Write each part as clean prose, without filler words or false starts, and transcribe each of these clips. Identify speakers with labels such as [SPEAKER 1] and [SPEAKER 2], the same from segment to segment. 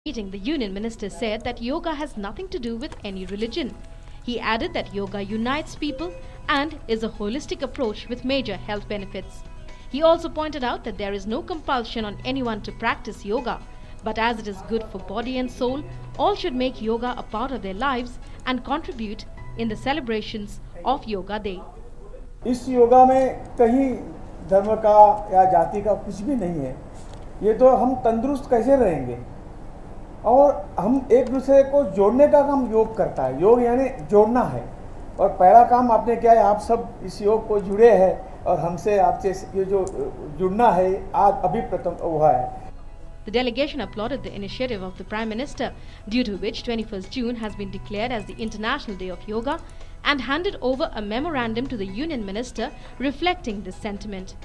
[SPEAKER 1] meeting, the union minister said that yoga has nothing to do with any religion. He added that yoga unites people and is a holistic approach with major health benefits. He also pointed out that there is no compulsion on anyone to practice yoga, but as it is good for body and soul, all should make yoga a part of their lives and contribute in the celebrations of Yoga Day.
[SPEAKER 2] इस योगा में कहीं धर्म का या जाति का कुछ भी नहीं है। ये तो हम तंदुरुस्त कैसे रहेंगे और हम एक दूसरे को जोड़ने का काम योग करता है। योग यानी जोड़ना है और पहला काम आपने किया है, आप सब इस योग को जुड़े हैं और हमसे आपसे ये जो जुड़ना है आज अभी प्रथम हुआ है।
[SPEAKER 1] The delegation applauded the initiative of the Prime Minister, due to which 21st June has been declared as the International Day of Yoga, and handed over a memorandum to the Union Minister reflecting this sentiment.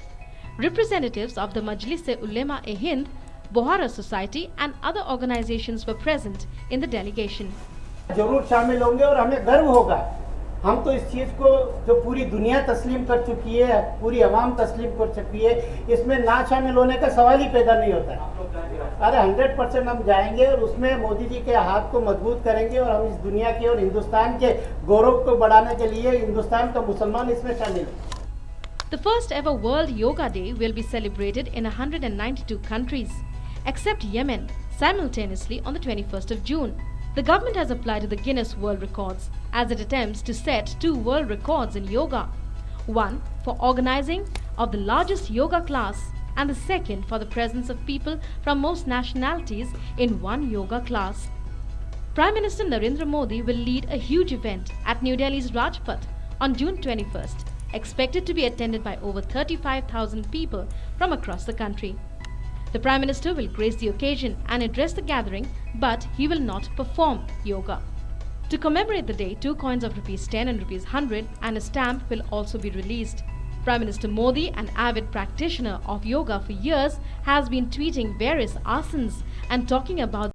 [SPEAKER 1] Representatives of the Majlis-e-Ulema-e-Hind, Bohara Society and other organizations were present in the delegation.
[SPEAKER 3] जरूर शामिल होंगे और हमें गर्व होगा। हम तो इस चीज़ को जो पूरी दुनिया तस्लीम कर चुकी है, पूरी आवाम तस्लीम कर चुकी है, इसमें ना शामिल होने का सवाल ही पैदा नहीं होता है। अरे 100% हम जाएंगे और उसमें मोदी जी के हाथ को मजबूत करेंगे और हम इस दुनिया के और हिंदुस्तान के गौरव को बढ़ाने के लिए हिंदुस्तान का मुसलमान इसमें शामिल है।
[SPEAKER 1] The first ever World Yoga Day will be celebrated in 192 countries, except Yemen, simultaneously on the 21st of June. The government has applied to the Guinness World Records as it attempts to set 2 world records in yoga. One for organizing of the largest yoga class and the second for the presence of people from most nationalities in one yoga class. Prime Minister Narendra Modi will lead a huge event at New Delhi's Rajpath on June 21st, expected to be attended by over 35,000 people from across the country. The Prime Minister will grace the occasion and address the gathering, but he will not perform yoga. To commemorate the day, 2 coins of ₹10 and ₹100 and a stamp will also be released. Prime Minister Modi, an avid practitioner of yoga for years, has been tweeting various asanas and talking about